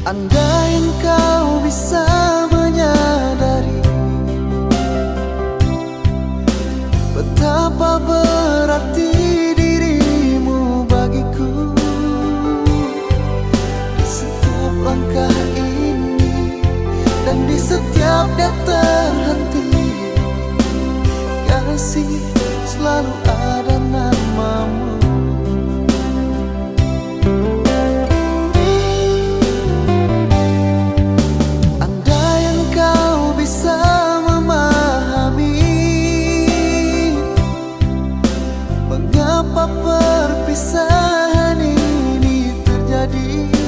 Andai engkau bisa menyadari betapa berarti dirimu bagiku, di setiap langkah ini dan di setiap detak henti, kasih selalu ada namamu. Mengapa perpisahan ini terjadi?